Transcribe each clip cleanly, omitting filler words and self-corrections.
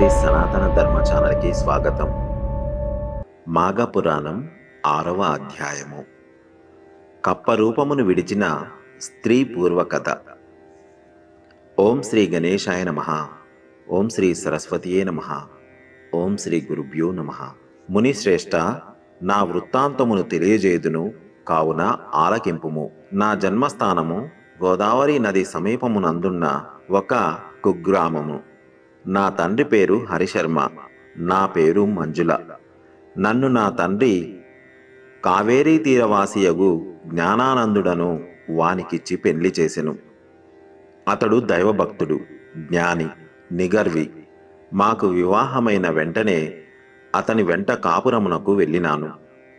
శ్రీ సనాతన ధర్మ ఛానల్కి స్వాగతం. మాఘ పురాణం 6వ అధ్యాయము. కప్ప రూపమును విడిచిన స్త్రీ పూర్వకథ. ఓం శ్రీ గణేశాయ నమః. ఓం శ్రీ సరస్వతియే నమః. ఓం శ్రీ గురుభ్యో నమః. మునిశ్రేష్ఠ, నా వృత్తాంతమును తెలియజేయుదును, కావున ఆలకింపుము. నా జన్మస్థానము గోదావరి నది సమీపమునందున్న ఒక కుగ్రామము. నా తండ్రి పేరు హరిశర్మ, నా పేరు మంజుల. నన్ను నా తండ్రి కావేరీ తీరవాసియగు జ్ఞానానందుడను వానికిచ్చి పెళ్లి చేసెను. అతడు దైవభక్తుడు, జ్ఞాని, నిగర్వి. మాకు వివాహమైన వెంటనే అతని వెంట కాపురమునకు వెళ్ళినాను.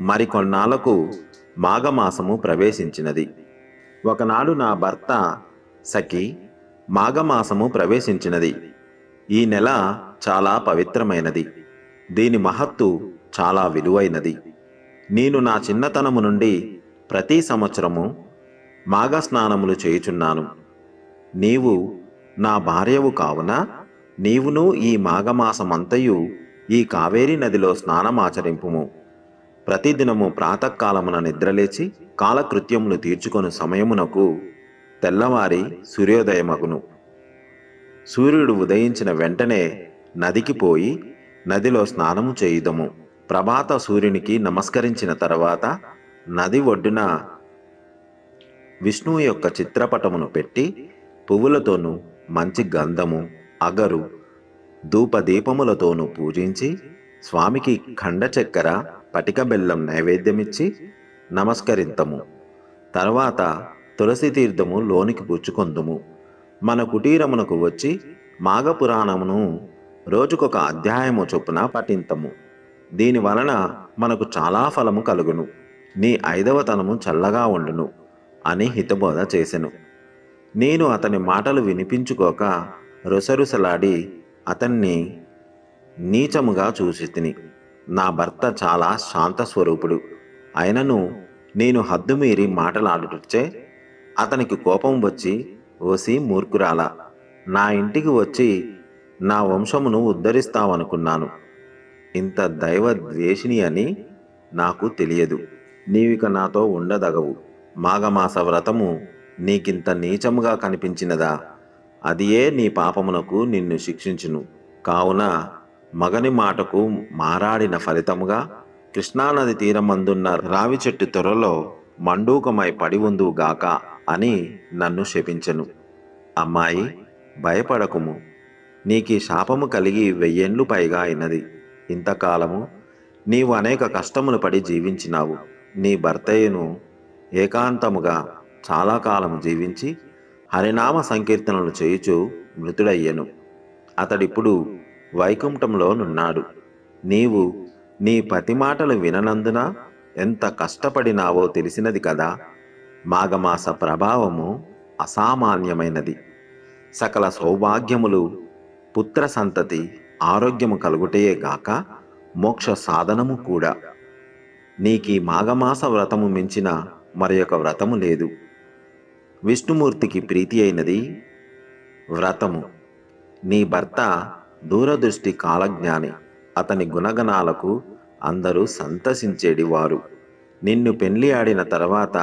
మరికొన్నాళ్లకు మాఘమాసము ప్రవేశించినది. ఒకనాడు నా భర్త సఖి, మాఘమాసము ప్రవేశించినది. ఈ నెల చాలా పవిత్రమైనది. దీని మహత్తు చాలా విలువైనది. నేను నా చిన్నతనము నుండి ప్రతి సంవత్సరము మాఘ స్నానములు చేయుచున్నాను. నీవు నా భార్యవు కావున నీవును ఈ మాఘమాసమంతయు ఈ కావేరీ నదిలో స్నానమాచరింపుము. ప్రతిదినము ప్రాతకాలమున నిద్రలేచి కాలకృత్యములు తీర్చుకొని సమయమునకు తెల్లవారి సూర్యోదయమగును. సూర్యుడు ఉదయించిన వెంటనే నదికి పోయి నదిలో స్నానము చేయుదము. ప్రభాత సూర్యునికి నమస్కరించిన తర్వాత నది ఒడ్డున విష్ణువు యొక్క చిత్రపటమును పెట్టి పువ్వులతోనూ మంచి గంధము, అగరు, ధూపదీపములతోనూ పూజించి స్వామికి ఖండ చక్కెర, పటిక బెల్లం నైవేద్యమిచ్చి నమస్కరింతము. తర్వాత తులసి తీర్థము లోనికి పుచ్చుకొందుము. మన కుటీరమునకు వచ్చి మాఘపురాణమును రోజుకొక అధ్యాయము చొప్పున పఠింతము. దీని వలన మనకు చాలా ఫలము కలుగును. నీ 5వ తనము చల్లగా ఉండును అని హితబోధ చేసెను. నేను అతని మాటలు వినిపించుకోక రుసరుసలాడి అతన్ని నీచముగా చూసి తిని. నా భర్త చాలా శాంతస్వరూపుడు. అయినను నేను హద్దుమీరి మాటలాడుటచ్చే అతనికి కోపం వచ్చి, ఓసి మూర్ఖురాల, నా ఇంటికి వచ్చి నా వంశమును ఉద్ధరిస్తావనుకున్నాను. ఇంత దైవ ద్వేషిని అని నాకు తెలియదు. నీవిక నాతో ఉండదగవు. మాఘమాస వ్రతము నీకింత నీచముగా కనిపించినదా? అదియే నీ పాపమునకు నిన్ను శిక్షించును. కావున మగని మాటకు మారాడిన ఫలితముగా కృష్ణానది తీరమందున్న రావి చెట్టు త్వరలో మండూకమై పడి ఉందువుగాక అని నన్ను శపించెను. అమ్మాయి, భయపడకుము. నీకీ శాపము కలిగి 1000 ఏండ్లు పైగా అయినది. ఇంతకాలము నీవు అనేక కష్టములు పడి జీవించినావు. నీ భర్తయ్యను ఏకాంతముగా చాలా కాలము జీవించి హరినామ సంకీర్తనలు చేయుచు మృతుడయ్యెను. అతడిప్పుడు వైకుంఠంలో నున్నాడు. నీవు నీ పతి మాటలు విననందున ఎంత కష్టపడినావో తెలిసినది కదా. మాఘమాస ప్రభావము అసామాన్యమైనది. సకల సౌభాగ్యములు, పుత్ర సంతతి, ఆరోగ్యము కలుగుటయే గాక మోక్ష సాధనము కూడా. నీకీ మాఘమాస వ్రతము మించిన మరియొక వ్రతము లేదు. విష్ణుమూర్తికి ప్రీతి అయినది వ్రతము. నీ భర్త దూరదృష్టి కాలజ్ఞాని. అతని గుణగణాలకు అందరూ సంతసించేడివారు. నిన్ను పెళ్లి ఆడిన తర్వాత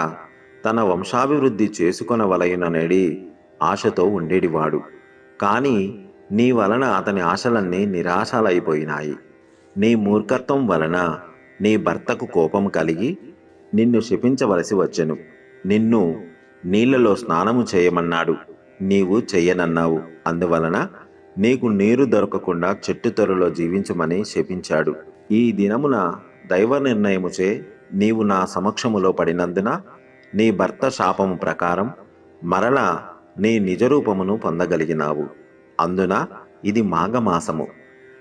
తన వంశాభివృద్ధి చేసుకొనవలయుననేది ఆశతో ఉండేడివాడు. కానీ నీ వలన అతని ఆశలన్నీ నిరాశలైపోయినాయి. నీ మూర్ఖత్వం వలన నీ భర్తకు కోపం కలిగి నిన్ను శపించవలసి వచ్చెను. నిన్ను నీళ్లలో స్నానము చేయమన్నాడు. నీవు చెయ్యనన్నావు. అందువలన నీకు నీరు దొరకకుండా చెట్టు తొరలో జీవించమని శపించాడు. ఈ దినమున దైవ నిర్ణయముచే నీవు నా సమక్షములో పడినందున నీ భర్త శాపము ప్రకారం మరల నీ నిజరూపమును పొందగలిగినావు. అందున ఇది మాఘమాసము,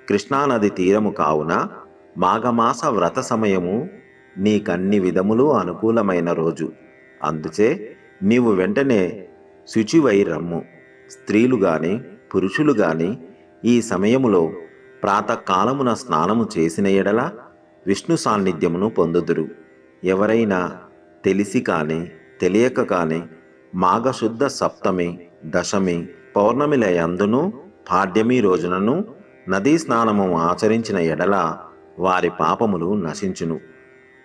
కృష్ణానది తీరము కావున మాఘమాస వ్రత సమయము నీకన్ని విధములు అనుకూలమైన రోజు. అందుచే నీవు వెంటనే శుచివై రమ్ము. స్త్రీలు గాని పురుషులు గాని ఈ సమయములో ప్రాతకాలమున స్నానము చేసిన ఎడల విష్ణు సాన్నిధ్యమును పొందుదురు. ఎవరైనా తెలిసి కాని తెలియక కాని మాఘశుద్ధ సప్తమి, దశమి, పౌర్ణమిల యందును పాడ్యమి రోజునను నదీ స్నానము ఆచరించిన ఎడల వారి పాపములు నశించును.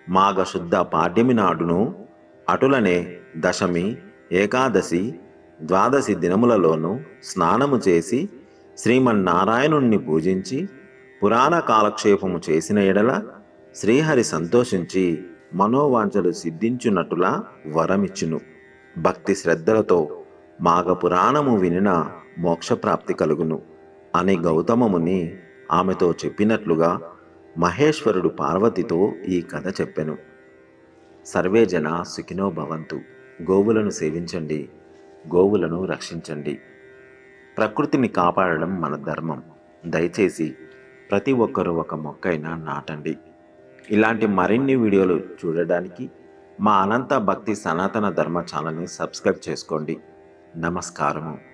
మాఘశుద్ధ పాడ్యమి నాడును అటులనే దశమి, ఏకాదశి, ద్వాదశి దినములలోనూ స్నానము చేసి శ్రీమన్నారాయణుణ్ణి పూజించి పురాణ కాలక్షేపము చేసిన ఎడల శ్రీహరి సంతోషించి మనోవాంఛలు సిద్ధించున్నట్టులా వరమిచ్చును. భక్తి శ్రద్ధలతో మాఘ పురాణము వినిన మోక్షప్రాప్తి కలుగును అని గౌతమముని ఆమెతో చెప్పినట్లుగా మహేశ్వరుడు పార్వతితో ఈ కథ చెప్పెను. సర్వే జన సుఖినో భవంతు. గోవులను సేవించండి, గోవులను రక్షించండి. ప్రకృతిని కాపాడడం మన ధర్మం. దయచేసి ప్రతి ఒక్కరూ ఒక మొక్కైనా నాటండి. ఇలాంటి మరిన్ని వీడియోలు చూడడానికి మా అనంత భక్తి సనాతన ధర్మ ఛానల్ని సబ్స్క్రైబ్ చేసుకోండి. నమస్కారము.